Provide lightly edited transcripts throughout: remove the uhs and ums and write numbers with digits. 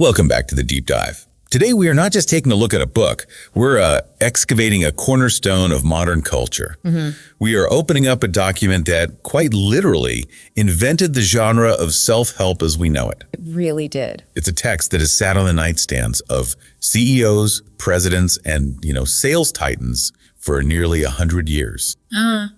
Welcome back to the Deep Dive. Today we are not just taking a look at a book, we're excavating a cornerstone of modern culture. We are opening up a document that quite literally invented the genre of self-help as we know it. It really did. It's a text that has sat on the nightstands of CEOs, presidents, and, sales titans for nearly 100 years.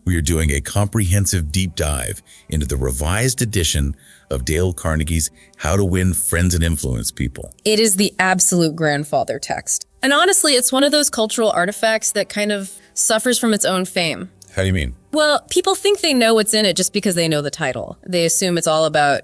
We are doing a comprehensive deep dive into the revised edition of Dale Carnegie's How to Win Friends and Influence People. It is the absolute grandfather text. And honestly, it's one of those cultural artifacts that kind of suffers from its own fame. How do you mean? Well, people think they know what's in it just because they know the title. They assume it's all about,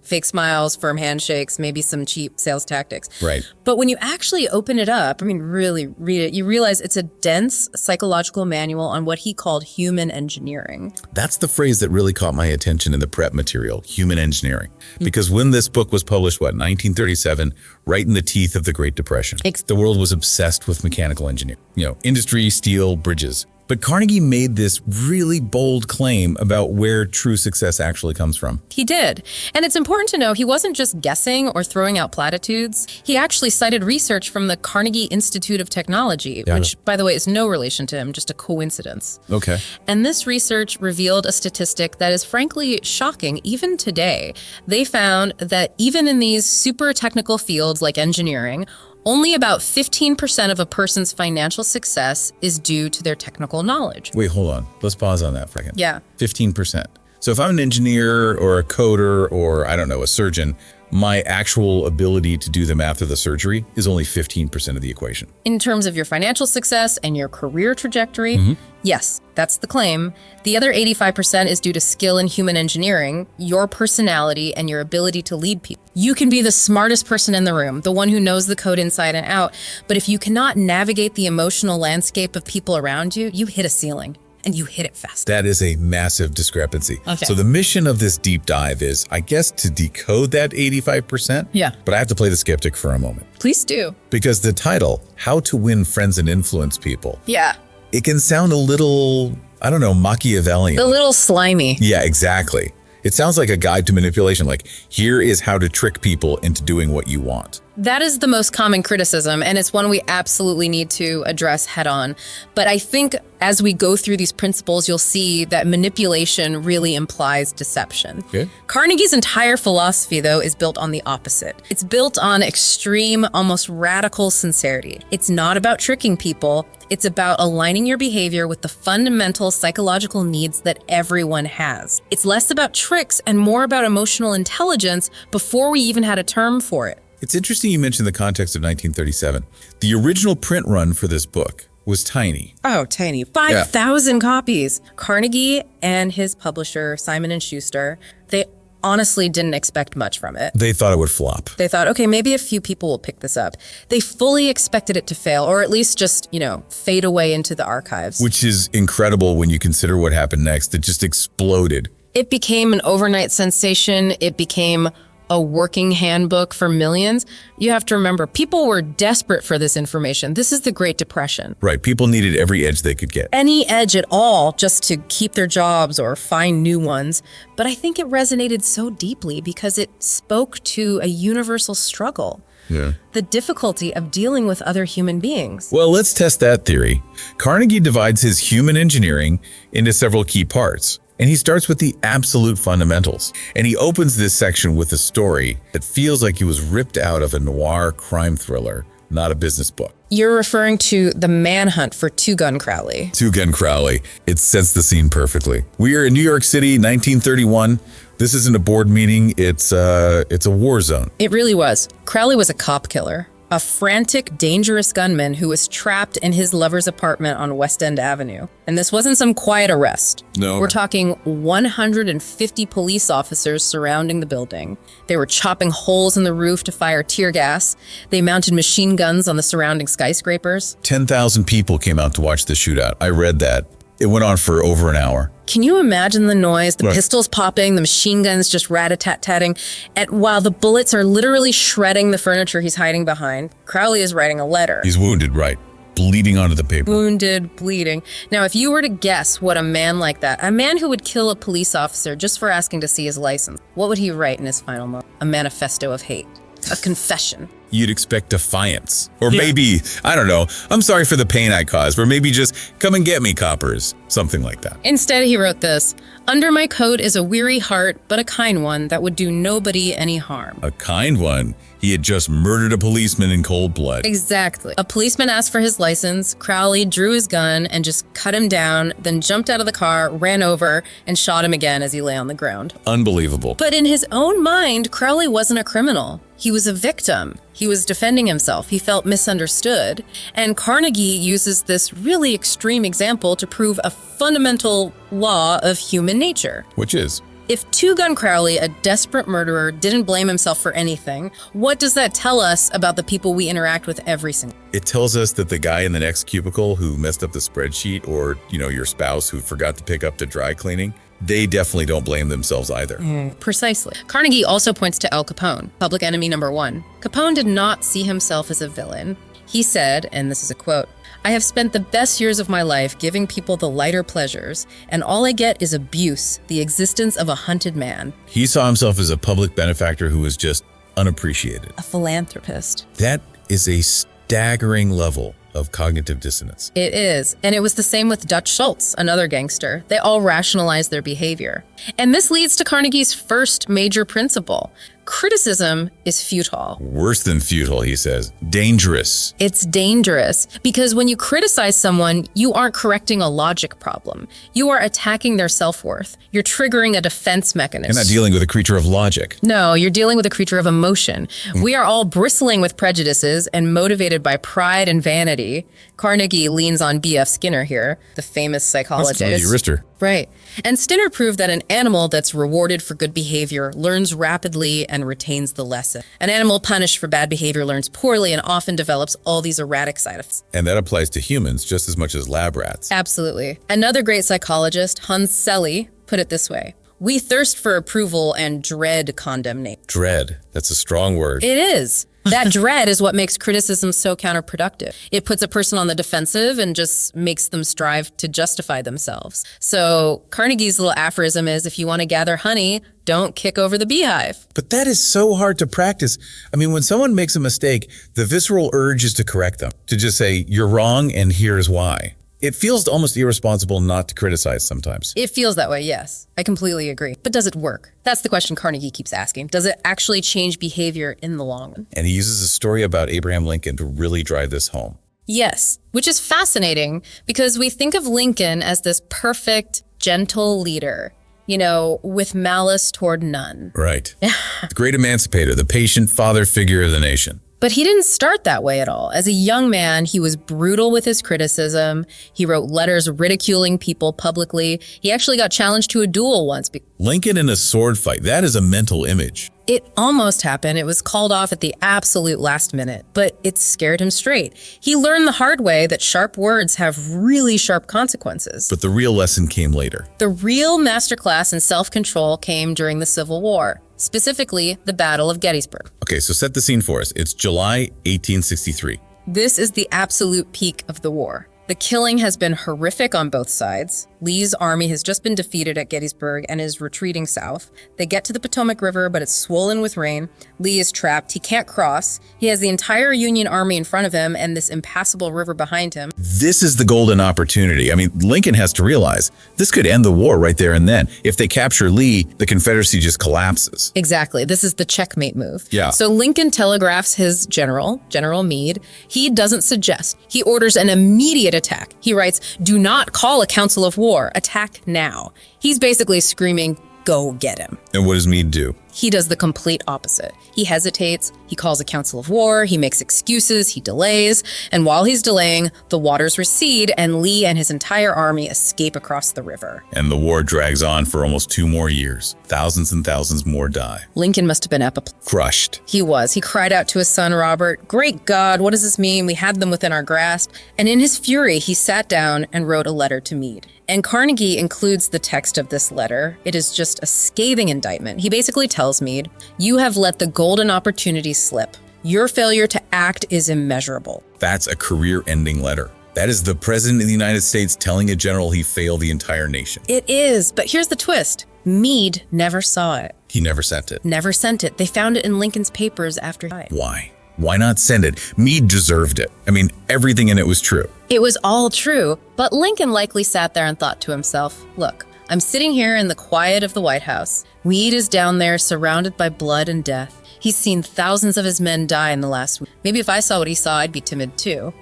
fake smiles, firm handshakes, maybe some cheap sales tactics. Right. But when you actually open it up, really read it, you realize it's a dense psychological manual on what he called human engineering. That's the phrase that really caught my attention in the prep material, human engineering. Because when this book was published, 1937, right in the teeth of the Great Depression, the world was obsessed with mechanical engineering. Industry, steel, bridges. But Carnegie made this really bold claim about where true success actually comes from. He did. And it's important to know he wasn't just guessing or throwing out platitudes. He actually cited research from the Carnegie Institute of Technology, which, by the way, is no relation to him, just a coincidence. Okay. And this research revealed a statistic that is frankly shocking even today. They found that even in these super technical fields like engineering, only about 15% of a person's financial success is due to their technical knowledge. Wait, hold on. Let's pause on that for a second. Yeah. 15%. So if I'm an engineer or a coder or, a surgeon, my actual ability to do the math of the surgery is only 15% of the equation. In terms of your financial success and your career trajectory, yes, that's the claim. The other 85% is due to skill in human engineering, your personality, and your ability to lead people. You can be the smartest person in the room, the one who knows the code inside and out, but if you cannot navigate the emotional landscape of people around you, you hit a ceiling. And you hit it fast. That is a massive discrepancy. Okay. So the mission of this deep dive is, I guess, to decode that 85%. Yeah. But I have to play the skeptic for a moment. Please do. Because the title, How to Win Friends and Influence People, Yeah. it can sound a little, Machiavellian. A little slimy. Yeah, exactly. It sounds like a guide to manipulation, like here is how to trick people into doing what you want. That is the most common criticism, and it's one we absolutely need to address head on. But I think as we go through these principles, you'll see that manipulation really implies deception. Okay. Carnegie's entire philosophy, though, is built on the opposite. It's built on extreme, almost radical sincerity. It's not about tricking people. It's about aligning your behavior with the fundamental psychological needs that everyone has. It's less about tricks and more about emotional intelligence before we even had a term for it. It's interesting you mentioned the context of 1937. The original print run for this book was tiny. Oh, tiny. 5,000 copies. Carnegie and his publisher, Simon & Schuster, they honestly didn't expect much from it. They thought it would flop. They thought, okay, maybe a few people will pick this up. They fully expected it to fail, or at least just, fade away into the archives. Which is incredible when you consider what happened next. It just exploded. It became an overnight sensation. It became a working handbook for millions. You have to remember, people were desperate for this information. This is the Great Depression. Right. People needed every edge they could get. Any edge at all just to keep their jobs or find new ones. But I think it resonated so deeply because it spoke to a universal struggle. Yeah. The difficulty of dealing with other human beings. Well, let's test that theory. Carnegie divides his human engineering into several key parts. And he starts with the absolute fundamentals. And he opens this section with a story that feels like he was ripped out of a noir crime thriller, not a business book. You're referring to the manhunt for Two Gun Crowley. Two Gun Crowley. It sets the scene perfectly. We are in New York City, 1931. This isn't a board meeting. It's a war zone. It really was. Crowley was a cop killer. A frantic, dangerous gunman who was trapped in his lover's apartment on West End Avenue. And this wasn't some quiet arrest. No. We're talking 150 police officers surrounding the building. They were chopping holes in the roof to fire tear gas. They mounted machine guns on the surrounding skyscrapers. 10,000 people came out to watch the shootout. I read that. It went on for over an hour. Can you imagine the noise, the Right. pistols popping, the machine guns just rat-a-tat-tatting, and while the bullets are literally shredding the furniture he's hiding behind, Crowley is writing a letter. He's wounded, right? Bleeding onto the paper. Wounded, bleeding. Now, if you were to guess what a man like that, a man who would kill a police officer just for asking to see his license, what would he write in his final note? A manifesto of hate. a confession. You'd expect defiance. Or maybe, I don't know, I'm sorry for the pain I caused, or maybe just come and get me, coppers. Something like that. Instead, he wrote this: "Under my coat is a weary heart, but a kind one that would do nobody any harm." A kind one? He had just murdered a policeman in cold blood. Exactly. A policeman asked for his license. Crowley drew his gun and just cut him down, then jumped out of the car, ran over, and shot him again as he lay on the ground. Unbelievable. But in his own mind, Crowley wasn't a criminal. He was a victim. He was defending himself. He felt misunderstood. And Carnegie uses this really extreme example to prove a fundamental law of human nature. Which is? If Two-Gun Crowley, a desperate murderer, didn't blame himself for anything, what does that tell us about the people we interact with every single day? It tells us that the guy in the next cubicle who messed up the spreadsheet, or, your spouse who forgot to pick up the dry cleaning, they definitely don't blame themselves either. Precisely. Carnegie also points to Al Capone, public enemy number one. Capone did not see himself as a villain. He said, and this is a quote, "I have spent the best years of my life giving people the lighter pleasures, and all I get is abuse, the existence of a hunted man." He saw himself as a public benefactor who was just unappreciated. A philanthropist. That is a staggering level of cognitive dissonance. It is. And it was the same with Dutch Schultz, another gangster. They all rationalized their behavior. And this leads to Carnegie's first major principle. Criticism is futile. Worse than futile, he says. Dangerous. It's dangerous because when you criticize someone, you aren't correcting a logic problem. You are attacking their self-worth. You're triggering a defense mechanism. You're not dealing with a creature of logic. No, you're dealing with a creature of emotion. We are all bristling with prejudices and motivated by pride and vanity. Carnegie leans on B.F. Skinner here, the famous psychologist. That's Rister. Right. And Skinner proved that an animal that's rewarded for good behavior learns rapidly and retains the lesson. An animal punished for bad behavior learns poorly and often develops all these erratic side effects. And that applies to humans just as much as lab rats. Absolutely. Another great psychologist, Hans Selye, put it this way: "We thirst for approval and dread condemnation." Dread. That's a strong word. It is. That dread is what makes criticism so counterproductive. It puts a person on the defensive and just makes them strive to justify themselves. So Carnegie's little aphorism is, if you want to gather honey, don't kick over the beehive. But that is so hard to practice. I mean, when someone makes a mistake, the visceral urge is to correct them, to just say, you're wrong and here's why. It feels almost irresponsible not to criticize sometimes. It feels that way, yes. I completely agree. But does it work? That's the question Carnegie keeps asking. Does it actually change behavior in the long run? And he uses a story about Abraham Lincoln to really drive this home. Yes, which is fascinating because we think of Lincoln as this perfect, gentle leader, with malice toward none. Right. The great emancipator, the patient father figure of the nation. But he didn't start that way at all. As a young man, he was brutal with his criticism. He wrote letters ridiculing people publicly. He actually got challenged to a duel once. Lincoln in a sword fight, that is a mental image. It almost happened. It was called off at the absolute last minute, but it scared him straight. He learned the hard way that sharp words have really sharp consequences. But the real lesson came later. The real masterclass in self-control came during the Civil War, specifically the Battle of Gettysburg. Okay, so set the scene for us. It's July 1863. This is the absolute peak of the war. The killing has been horrific on both sides. Lee's army has just been defeated at Gettysburg and is retreating south. They get to the Potomac River, but it's swollen with rain. Lee is trapped. He can't cross. He has the entire Union army in front of him and this impassable river behind him. This is the golden opportunity. I mean, Lincoln has to realize this could end the war right there and then. If they capture Lee, the Confederacy just collapses. Exactly. This is the checkmate move. Yeah. So Lincoln telegraphs his General Meade. He doesn't suggest. He orders an immediate attack. He writes, "Do not call a council of war. Attack now." He's basically screaming, go get him. And what does Meade do? He does the complete opposite. He hesitates, he calls a council of war, he makes excuses, he delays, and while he's delaying, the waters recede and Lee and his entire army escape across the river. And the war drags on for almost 2 more years. Thousands and thousands more die. Lincoln must have been apoplectic. Crushed. He was. He cried out to his son, Robert, "Great God, what does this mean? We had them within our grasp." And in his fury, he sat down and wrote a letter to Meade. And Carnegie includes the text of this letter. It is just a scathing indictment. He basically tells Meade, "You have let the golden opportunity slip. Your failure to act is immeasurable." That's a career-ending letter. That is the President of the United States telling a general he failed the entire nation. It is, but here's the twist. Meade never saw it. He never sent it. Never sent it. They found it in Lincoln's papers after he died. Why? Why not send it? Meade deserved it. I mean, everything in it was true. It was all true, but Lincoln likely sat there and thought to himself, look, I'm sitting here in the quiet of the White House. Meade is down there surrounded by blood and death. He's seen thousands of his men die in the last week. Maybe if I saw what he saw, I'd be timid too.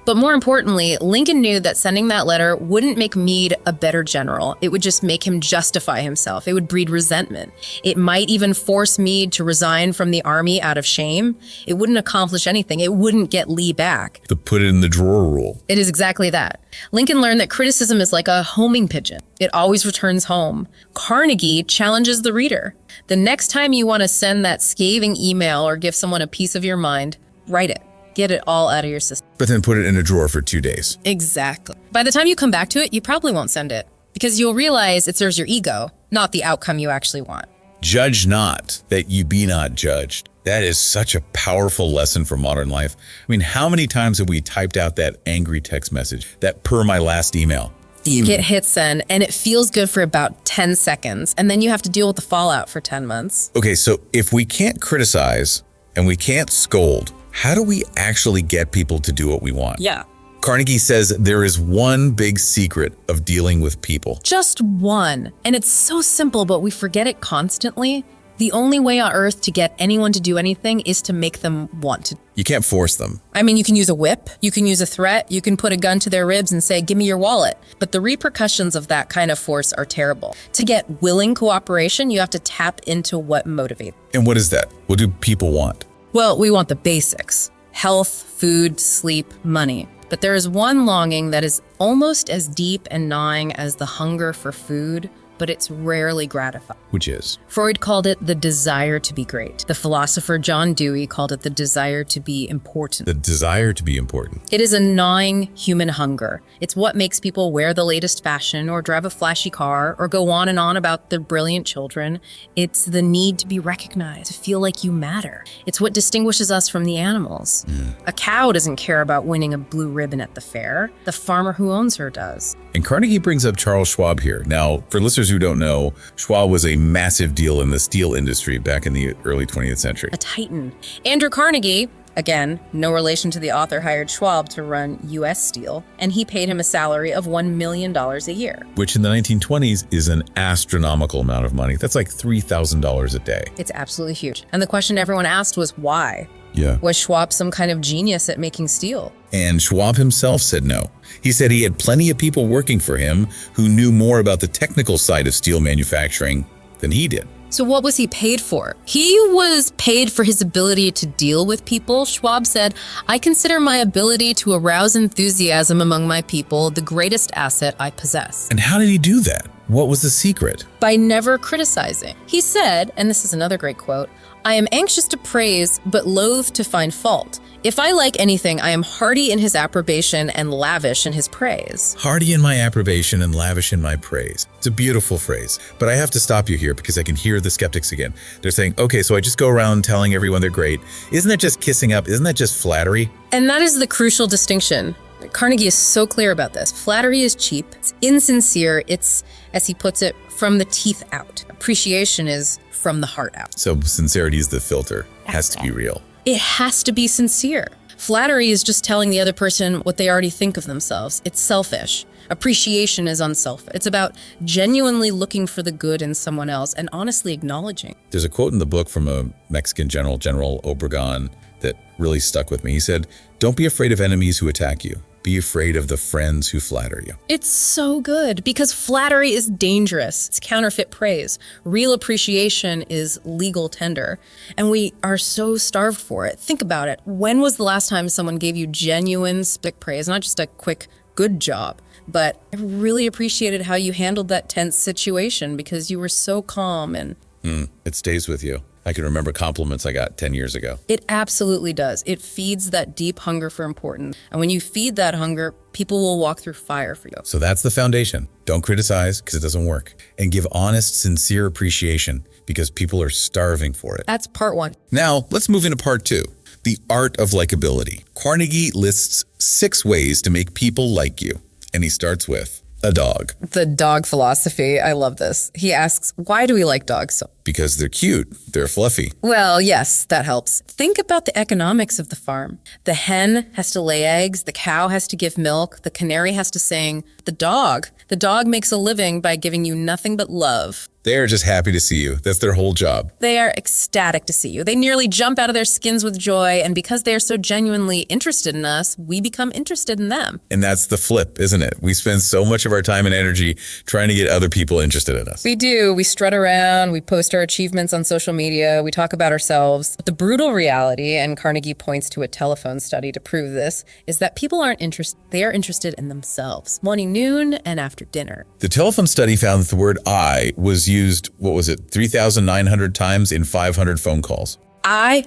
But more importantly, Lincoln knew that sending that letter wouldn't make Meade a better general. It would just make him justify himself. It would breed resentment. It might even force Meade to resign from the army out of shame. It wouldn't accomplish anything. It wouldn't get Lee back. The put it in the drawer rule. It is exactly that. Lincoln learned that criticism is like a homing pigeon. It always returns home. Carnegie challenges the reader. The next time you want to send that scathing email or give someone a piece of your mind, write it. Get it all out of your system. But then put it in a drawer for 2 days. Exactly. By the time you come back to it, you probably won't send it because you'll realize it serves your ego, not the outcome you actually want. Judge not, that you be not judged. That is such a powerful lesson for modern life. I mean, how many times have we typed out that angry text message, that per my last email? Get hit send, and it feels good for about 10 seconds, and then you have to deal with the fallout for 10 months. Okay, so if we can't criticize and we can't scold, how do we actually get people to do what we want? Yeah. Carnegie says there is one big secret of dealing with people. Just one. And it's so simple, but we forget it constantly. The only way on earth to get anyone to do anything is to make them want to. You can't force them. I mean, you can use a whip, you can use a threat, you can put a gun to their ribs and say, give me your wallet. But the repercussions of that kind of force are terrible. To get willing cooperation, you have to tap into what motivates. And what is that? What do people want? Well, we want the basics: health, food, sleep, money. But there is one longing that is almost as deep and gnawing as the hunger for food, but it's rarely gratified. Which is? Freud called it the desire to be great. The philosopher John Dewey called it the desire to be important. The desire to be important. It is a gnawing human hunger. It's what makes people wear the latest fashion or drive a flashy car or go on and on about their brilliant children. It's the need to be recognized, to feel like you matter. It's what distinguishes us from the animals. A cow doesn't care about winning a blue ribbon at the fair. The farmer who owns her does. And Carnegie brings up Charles Schwab here. Now, for listeners who don't know, Schwab was a massive deal in the steel industry back in the early 20th century. A titan. Andrew Carnegie, again, no relation to the author, hired Schwab to run U.S. Steel, and he paid him a salary of $1 million a year. Which in the 1920s is an astronomical amount of money. That's like $3,000 a day. It's absolutely huge. And the question everyone asked was why? Yeah. Was Schwab some kind of genius at making steel? And Schwab himself said no. He said he had plenty of people working for him who knew more about the technical side of steel manufacturing than he did. So what was he paid for? He was paid for his ability to deal with people. Schwab said, I consider my ability to arouse enthusiasm among my people the greatest asset I possess. And how did he do that? What was the secret? By never criticizing. He said, and this is another great quote, I am anxious to praise, but loath to find fault. If I like anything, I am hearty in his approbation and lavish in his praise. Hearty in my approbation and lavish in my praise. It's a beautiful phrase, but I have to stop you here because I can hear the skeptics again. They're saying, okay, so I just go around telling everyone they're great. Isn't that just kissing up? Isn't that just flattery? And that is the crucial distinction. Carnegie is so clear about this. Flattery is cheap, it's insincere, it's, as he puts it, from the teeth out. Appreciation is from the heart out. So sincerity is the filter. Has to be real. It has to be sincere. Flattery is just telling the other person what they already think of themselves. It's selfish. Appreciation is unselfish. It's about genuinely looking for the good in someone else and honestly acknowledging. There's a quote in the book from a Mexican general, General Obregon, that really stuck with me. He said, don't be afraid of enemies who attack you. Be afraid of the friends who flatter you. It's so good because flattery is dangerous. It's counterfeit praise. Real appreciation is legal tender. And we are so starved for it. Think about it. When was the last time someone gave you genuine spick praise? Not just a quick good job, but I really appreciated how you handled that tense situation because you were so calm and... It stays with you. I can remember compliments I got 10 years ago. It absolutely does. It feeds that deep hunger for importance. And when you feed that hunger, people will walk through fire for you. So that's the foundation. Don't criticize because it doesn't work. And give honest, sincere appreciation because people are starving for it. That's part one. Now, let's move into part two. The art of likability. Carnegie lists 6 ways to make people like you. And he starts with a dog. The dog philosophy. I love this. He asks, why do we like dogs so? Because they're cute, they're fluffy. Well, yes, that helps. Think about the economics of the farm. The hen has to lay eggs, the cow has to give milk, the canary has to sing, the dog makes a living by giving you nothing but love. They're just happy to see you. That's their whole job. They are ecstatic to see you. They nearly jump out of their skins with joy, and because they are so genuinely interested in us, we become interested in them. And that's the flip, isn't it? We spend so much of our time and energy trying to get other people interested in us. We do. We strut around, we post our achievements on social media, we talk about ourselves. But the brutal reality, and Carnegie points to a telephone study to prove this, is that people aren't interested. They are interested in themselves, morning, noon, and after dinner. The telephone study found that the word I was used, 3,900 times in 500 phone calls. I.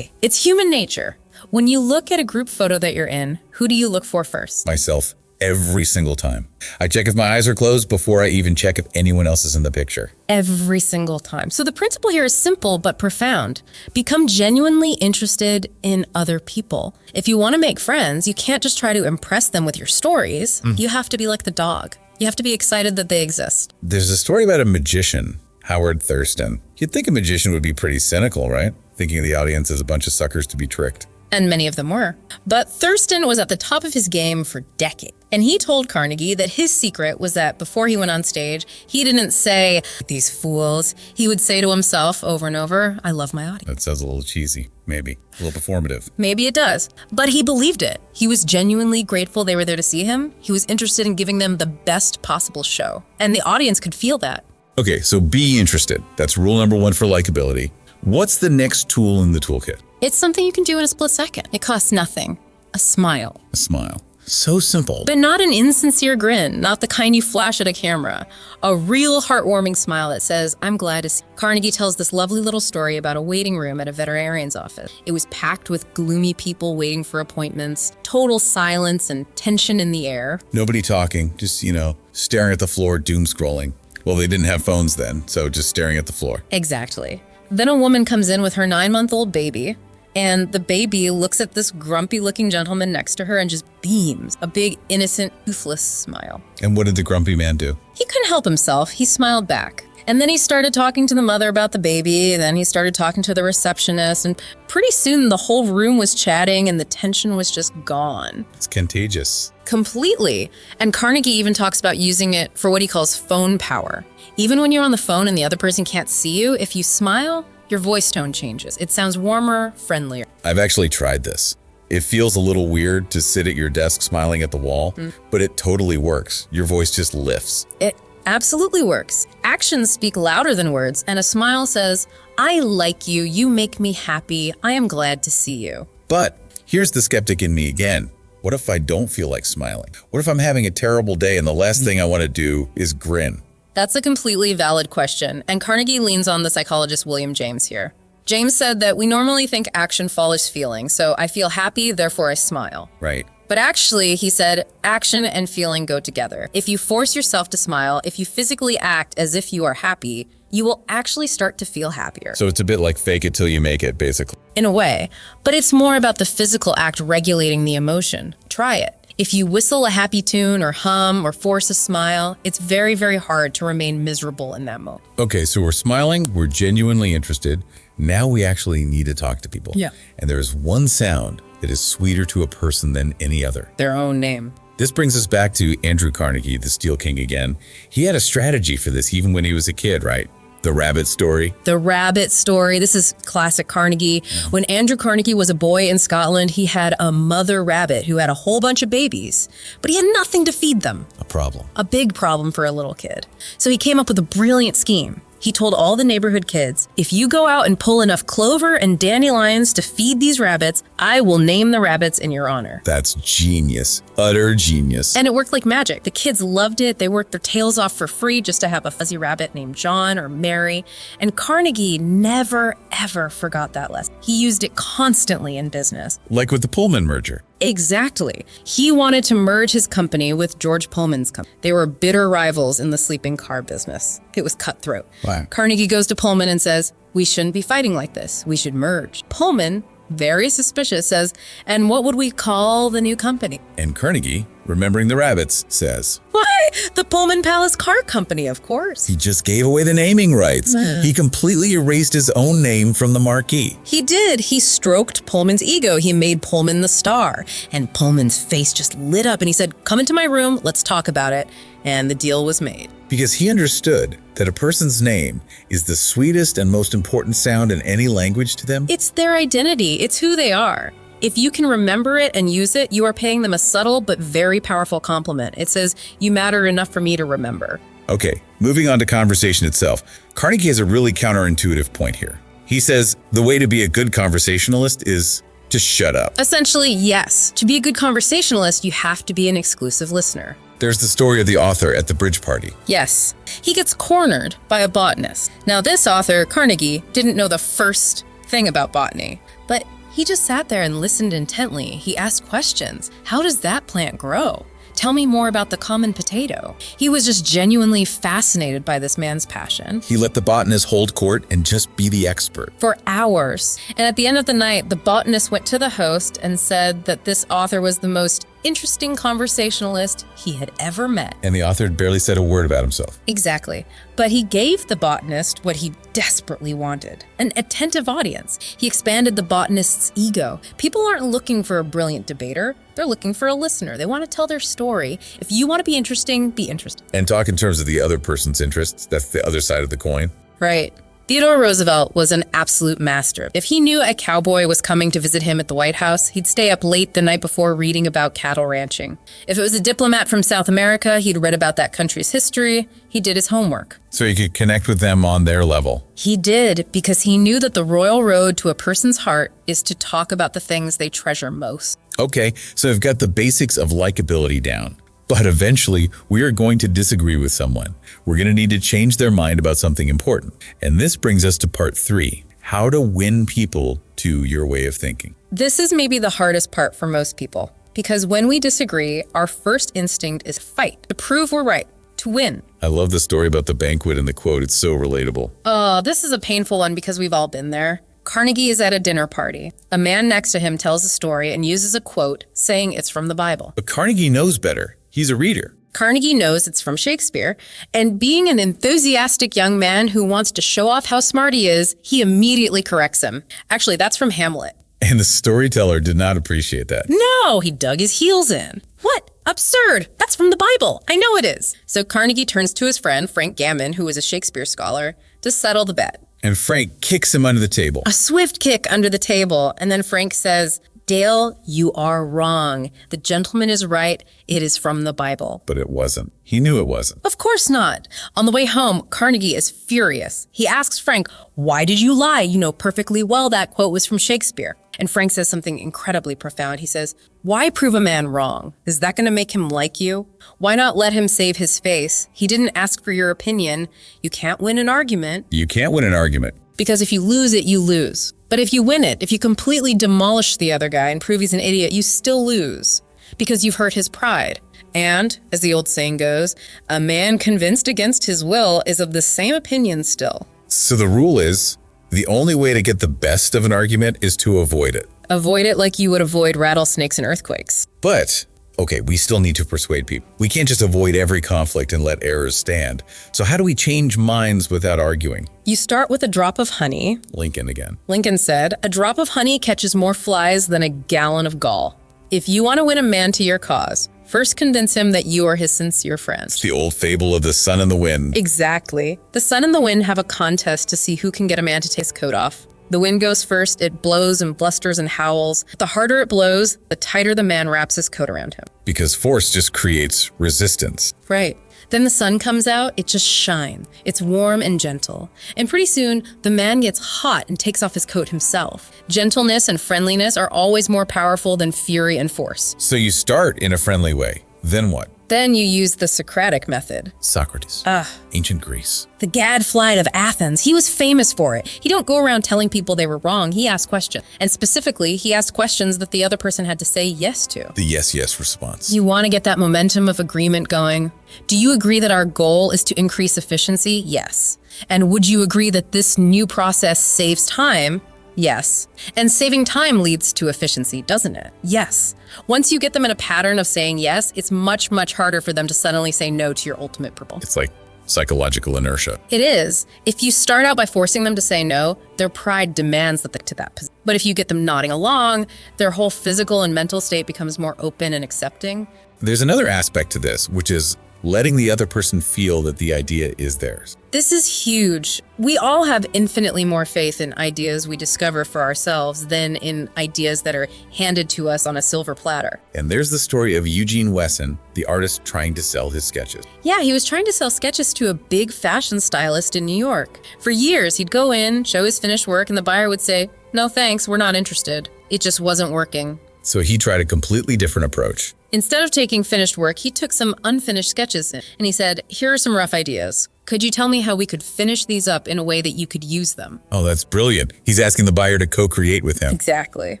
It's human nature. When you look at a group photo that you're in, who do you look for first? Myself, every single time. I check if my eyes are closed before I even check if anyone else is in the picture. Every single time. So the principle here is simple but profound. Become genuinely interested in other people. If you want to make friends, you can't just try to impress them with your stories. You have to be like the dog. You have to be excited that they exist. There's a story about a magician, Howard Thurston. You'd think a magician would be pretty cynical, right? Thinking of the audience as a bunch of suckers to be tricked. And many of them were. But Thurston was at the top of his game for decades. And he told Carnegie that his secret was that before he went on stage, he didn't say, "These fools." He would say to himself over and over, "I love my audience." That sounds a little cheesy, maybe. A little performative. Maybe it does. But he believed it. He was genuinely grateful they were there to see him. He was interested in giving them the best possible show. And the audience could feel that. Okay, so be interested. That's rule number 1 for likability. What's the next tool in the toolkit? It's something you can do in a split second. It costs nothing. A smile. A smile. So simple. But not an insincere grin, not the kind you flash at a camera. A real heartwarming smile that says, "I'm glad to see." Carnegie tells this lovely little story about a waiting room at a veterinarian's office. It was packed with gloomy people waiting for appointments, total silence and tension in the air. Nobody talking, just, staring at the floor, doom scrolling. Well, they didn't have phones then, so just staring at the floor. Exactly. Then a woman comes in with her 9-month-old baby, and the baby looks at this grumpy-looking gentleman next to her and just beams a big, innocent, toothless smile. And what did the grumpy man do? He couldn't help himself. He smiled back. And then he started talking to the mother about the baby, and then he started talking to the receptionist, and pretty soon the whole room was chatting and the tension was just gone. It's contagious. Completely. And Carnegie even talks about using it for what he calls phone power. Even when you're on the phone and the other person can't see you, if you smile, your voice tone changes. It sounds warmer, friendlier. I've actually tried this. It feels a little weird to sit at your desk smiling at the wall, but it totally works. Your voice just lifts. It absolutely works. Actions speak louder than words, and a smile says, "I like you, you make me happy, I am glad to see you." But here's the skeptic in me again. What if I don't feel like smiling? What if I'm having a terrible day and the last thing I want to do is grin? That's a completely valid question, and Carnegie leans on the psychologist William James here. James said that we normally think action follows feeling, so I feel happy, therefore I smile. Right. But actually, he said, action and feeling go together. If you force yourself to smile, if you physically act as if you are happy, you will actually start to feel happier. So it's a bit like fake it till you make it, basically. In a way, but it's more about the physical act regulating the emotion. Try it. If you whistle a happy tune or hum or force a smile, it's very, very hard to remain miserable in that moment. Okay, so we're smiling, we're genuinely interested. Now we actually need to talk to people. Yeah. And there's one sound that is sweeter to a person than any other. Their own name. This brings us back to Andrew Carnegie, the Steel King again. He had a strategy for this even when he was a kid, right? The rabbit story. The rabbit story. This is classic Carnegie. When Andrew Carnegie was a boy in Scotland, he had a mother rabbit who had a whole bunch of babies, but he had nothing to feed them. A problem. A big problem for a little kid. So he came up with a brilliant scheme. He told all the neighborhood kids, "If you go out and pull enough clover and dandelions to feed these rabbits, I will name the rabbits in your honor." That's genius. Utter genius. And it worked like magic. The kids loved it. They worked their tails off for free just to have a fuzzy rabbit named John or Mary. And Carnegie never, ever forgot that lesson. He used it constantly in business. Like with the Pullman merger. Exactly. He wanted to merge his company with George Pullman's company. They were bitter rivals in the sleeping car business. It was cutthroat. Wow. Carnegie goes to Pullman and says, "We shouldn't be fighting like this. We should merge." Pullman very suspicious, says, "And what would we call the new company?" And Carnegie, remembering the rabbits, says, "Why, the Pullman Palace Car Company, of course." he just gave away the naming rights. He completely erased his own name from the marquee. He did. He stroked Pullman's ego. He made Pullman the star. And Pullman's face just lit up and he said, "Come into my room, let's talk about it." And the deal was made. Because he understood that a person's name is the sweetest and most important sound in any language to them. It's their identity. It's who they are. If you can remember it and use it, you are paying them a subtle but very powerful compliment. It says, "You matter enough for me to remember." Okay, moving on to conversation itself. Carnegie has a really counterintuitive point here. He says the way to be a good conversationalist is just shut up. Essentially, yes. To be a good conversationalist, you have to be an exclusive listener. There's the story of the author at the bridge party. Yes. He gets cornered by a botanist. Now, this author, Carnegie, didn't know the first thing about botany, but he just sat there and listened intently. He asked questions. How does that plant grow? Tell me more about the common potato. He was just genuinely fascinated by this man's passion. He let the botanist hold court and just be the expert. For hours. And at the end of the night, the botanist went to the host and said that this author was the most interesting conversationalist he had ever met. And the author had barely said a word about himself. Exactly. But he gave the botanist what he desperately wanted, an attentive audience. He expanded the botanist's ego. People aren't looking for a brilliant debater. They're looking for a listener. They want to tell their story. If you want to be interesting, be interesting. And talk in terms of the other person's interests. That's the other side of the coin. Right. Theodore Roosevelt was an absolute master. If he knew a cowboy was coming to visit him at the White House, he'd stay up late the night before reading about cattle ranching. If it was a diplomat from South America, he'd read about that country's history. He did his homework. So you could connect with them on their level. He did, because he knew that the royal road to a person's heart is to talk about the things they treasure most. Okay, so I've got the basics of likability down. But eventually, we are going to disagree with someone. We're going to need to change their mind about something important. And this brings us to part 3, how to win people to your way of thinking. This is maybe the hardest part for most people, because when we disagree, our first instinct is fight, to prove we're right, to win. I love the story about the banquet and the quote. It's so relatable. Oh, this is a painful one because we've all been there. Carnegie is at a dinner party. A man next to him tells a story and uses a quote, saying it's from the Bible. But Carnegie knows better. He's a reader. Carnegie knows it's from Shakespeare, and being an enthusiastic young man who wants to show off how smart he is, he immediately corrects him. Actually, that's from Hamlet. And the storyteller did not appreciate that. No, he dug his heels in. What? Absurd. That's from the Bible. I know it is. So Carnegie turns to his friend, Frank Gammon, who is a Shakespeare scholar, to settle the bet. And Frank kicks him under the table. A swift kick under the table, and then Frank says, "Dale, you are wrong. The gentleman is right. It is from the Bible." But it wasn't. He knew it wasn't. Of course not. On the way home, Carnegie is furious. He asks Frank, "Why did you lie? You know perfectly well that quote was from Shakespeare." And Frank says something incredibly profound. He says, "Why prove a man wrong? Is that going to make him like you? Why not let him save his face? He didn't ask for your opinion. You can't win an argument." You can't win an argument. Because if you lose it, you lose. But if you win it, if you completely demolish the other guy and prove he's an idiot, you still lose. Because you've hurt his pride. And, as the old saying goes, a man convinced against his will is of the same opinion still. So the rule is, the only way to get the best of an argument is to avoid it. Avoid it like you would avoid rattlesnakes and earthquakes. But, okay, we still need to persuade people. We can't just avoid every conflict and let errors stand. So how do we change minds without arguing? You start with a drop of honey. Lincoln again. Lincoln said, "A drop of honey catches more flies than a gallon of gall." If you want to win a man to your cause, first convince him that you are his sincere friend. It's the old fable of the sun and the wind. Exactly. The sun and the wind have a contest to see who can get a man to take his coat off. The wind goes first, it blows and blusters and howls. The harder it blows, the tighter the man wraps his coat around him. Because force just creates resistance. Right. Then the sun comes out, it just shines. It's warm and gentle. And pretty soon, the man gets hot and takes off his coat himself. Gentleness and friendliness are always more powerful than fury and force. So you start in a friendly way. Then what? Then you use the Socratic method. Socrates. Ancient Greece. The gadfly of Athens, he was famous for it. He don't go around telling people they were wrong, he asked questions. And specifically, he asked questions that the other person had to say yes to. The yes response. You want to get that momentum of agreement going? Do you agree that our goal is to increase efficiency? Yes. And would you agree that this new process saves time? Yes. And saving time leads to efficiency, doesn't it? Yes. Once you get them in a pattern of saying yes, it's much, much harder for them to suddenly say no to your ultimate proposal. It's like psychological inertia. It is. If you start out by forcing them to say no, their pride demands that they to that position. But if you get them nodding along, their whole physical and mental state becomes more open and accepting. There's another aspect to this, which is letting the other person feel that the idea is theirs. This is huge. We all have infinitely more faith in ideas we discover for ourselves than in ideas that are handed to us on a silver platter. And there's the story of Eugene Wesson, the artist trying to sell his sketches. Yeah, he was trying to sell sketches to a big fashion stylist in New York. For years, he'd go in, show his finished work, and the buyer would say, "No thanks, we're not interested." It just wasn't working. So he tried a completely different approach. Instead of taking finished work, he took some unfinished sketches and he said, "Here are some rough ideas. Could you tell me how we could finish these up in a way that you could use them?" Oh, that's brilliant. He's asking the buyer to co-create with him. Exactly.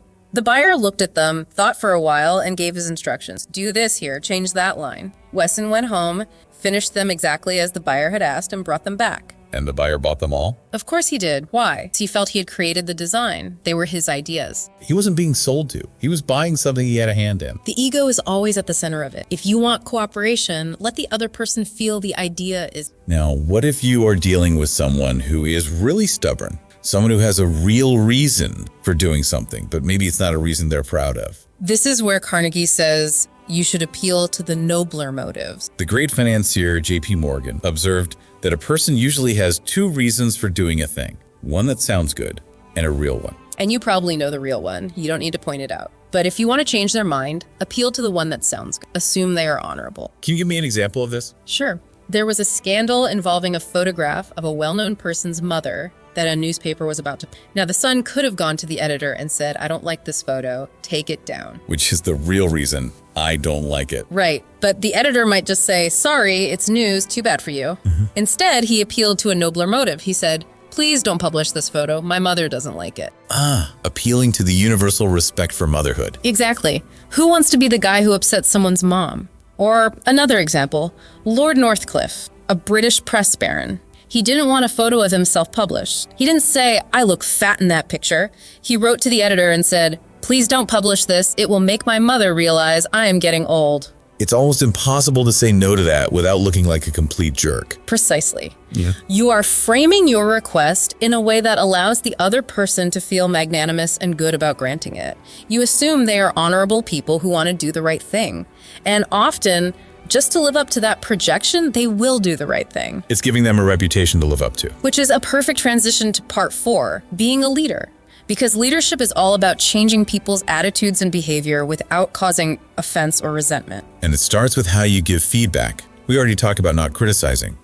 The buyer looked at them, thought for a while, and gave his instructions. "Do this here, change that line." Wesson went home, finished them exactly as the buyer had asked, and brought them back. And the buyer bought them all? Of course he did. Why? He felt he had created the design. They were his ideas. He wasn't being sold to. He was buying something he had a hand in. The ego is always at the center of it. If you want cooperation, let the other person feel the idea is. Now, what if you are dealing with someone who is really stubborn? Someone who has a real reason for doing something, but maybe it's not a reason they're proud of. This is where Carnegie says you should appeal to the nobler motives. The great financier J.P. Morgan observed that a person usually has two reasons for doing a thing. One that sounds good and a real one. And you probably know the real one. You don't need to point it out. But if you want to change their mind, appeal to the one that sounds good. Assume they are honorable. Can you give me an example of this? Sure. There was a scandal involving a photograph of a well-known person's mother that a newspaper was about to. Now, the Sun could have gone to the editor and said, "I don't like this photo, take it down." Which is the real reason I don't like it. Right. But the editor might just say, "Sorry, it's news, too bad for you." Instead, he appealed to a nobler motive. He said, "Please don't publish this photo. My mother doesn't like it." Appealing to the universal respect for motherhood. Exactly. Who wants to be the guy who upsets someone's mom? Or another example, Lord Northcliffe, a British press baron. He didn't want a photo of himself published. He didn't say, "I look fat in that picture." He wrote to the editor and said, "Please don't publish this. It will make my mother realize I am getting old." It's almost impossible to say no to that without looking like a complete jerk. Precisely. Yeah. You are framing your request in a way that allows the other person to feel magnanimous and good about granting it. You assume they are honorable people who want to do the right thing. And often, just to live up to that projection, they will do the right thing. It's giving them a reputation to live up to. Which is a perfect transition to part 4, being a leader. Because leadership is all about changing people's attitudes and behavior without causing offense or resentment. And it starts with how you give feedback. We already talked about not criticizing.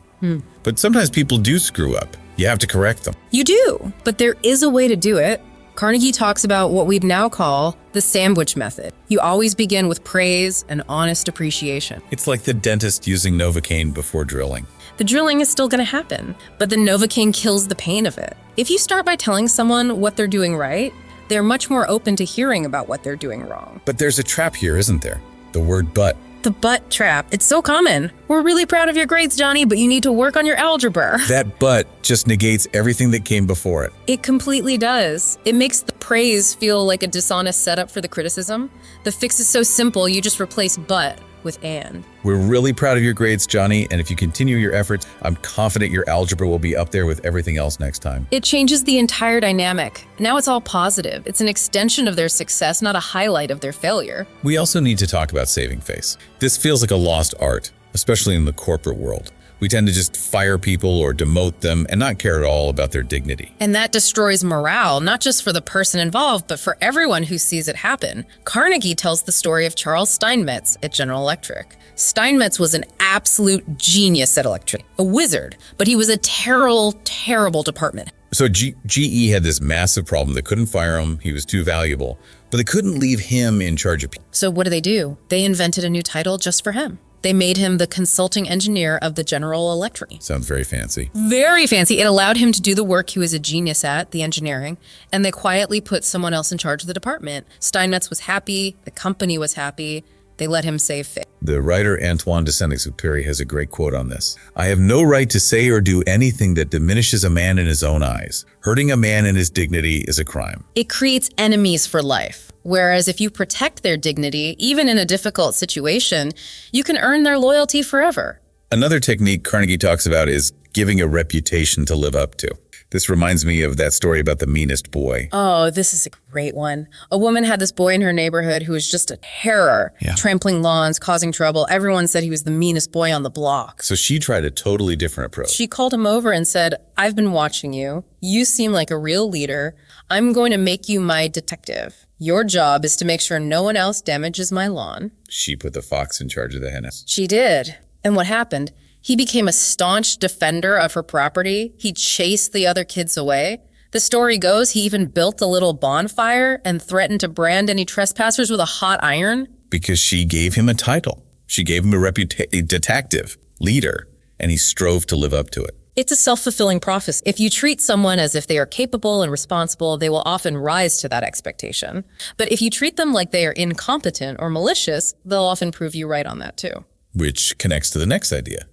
But sometimes people do screw up. You have to correct them. You do, but there is a way to do it. Carnegie talks about what we'd now call the sandwich method. You always begin with praise and honest appreciation. It's like the dentist using Novocaine before drilling. The drilling is still going to happen, but the Novocaine kills the pain of it. If you start by telling someone what they're doing right, they're much more open to hearing about what they're doing wrong. But there's a trap here, isn't there? The word but. The but trap. It's so common. "We're really proud of your grades, Johnny, but you need to work on your algebra." That but just negates everything that came before it. It completely does. It makes the praise feel like a dishonest setup for the criticism. The fix is so simple, you just replace but with and. "We're really proud of your grades, Johnny, and if you continue your efforts, I'm confident your algebra will be up there with everything else next time." It changes the entire dynamic. Now it's all positive. It's an extension of their success, not a highlight of their failure. We also need to talk about saving face. This feels like a lost art, especially in the corporate world. We tend to just fire people or demote them and not care at all about their dignity. And that destroys morale, not just for the person involved, but for everyone who sees it happen. Carnegie tells the story of Charles Steinmetz at General Electric. Steinmetz was an absolute genius at electricity, a wizard, but he was a terrible, terrible department. So GE had this massive problem. They couldn't fire him. He was too valuable, but they couldn't leave him in charge of people. So what do? They invented a new title just for him. They made him the consulting engineer of the General Electric. Sounds very fancy. Very fancy. It allowed him to do the work he was a genius at, the engineering, and they quietly put someone else in charge of the department. Steinmetz was happy, the company was happy, They let him save face. The writer Antoine de Saint-Exupéry has a great quote on this. I have no right to say or do anything that diminishes a man in his own eyes. Hurting a man in his dignity is a crime. It creates enemies for life. Whereas if you protect their dignity, even in a difficult situation, you can earn their loyalty forever. Another technique Carnegie talks about is giving a reputation to live up to. This reminds me of that story about the meanest boy. Oh, this is a great one. A woman had this boy in her neighborhood who was just a terror, trampling lawns, causing trouble. Everyone said he was the meanest boy on the block. So she tried a totally different approach. She called him over and said, I've been watching you. You seem like a real leader. I'm going to make you my detective. Your job is to make sure no one else damages my lawn. She put the fox in charge of the hen house. She did. And what happened? He became a staunch defender of her property. He chased the other kids away. The story goes he even built a little bonfire and threatened to brand any trespassers with a hot iron. Because she gave him a title. She gave him a reputation, detective, leader, and he strove to live up to it. It's a self-fulfilling prophecy. If you treat someone as if they are capable and responsible, they will often rise to that expectation. But if you treat them like they are incompetent or malicious, they'll often prove you right on that too. Which connects to the next idea.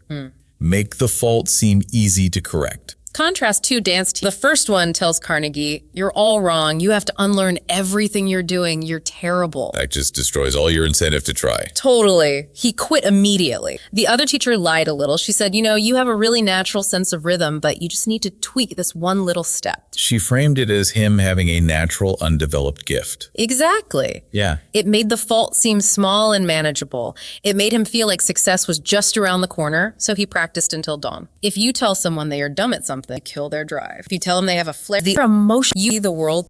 Make the fault seem easy to correct. Contrast two dance teams. The first one tells Carnegie, you're all wrong. You have to unlearn everything you're doing. You're terrible. That just destroys all your incentive to try. Totally. He quit immediately. The other teacher lied a little. She said, you have a really natural sense of rhythm, but you just need to tweak this one little step. She framed it as him having a natural, undeveloped gift. Exactly. Yeah. It made the fault seem small and manageable. It made him feel like success was just around the corner, so he practiced until dawn. If you tell someone they are dumb at something, kill their drive. If you tell them they have a flare, the emotion, you see the world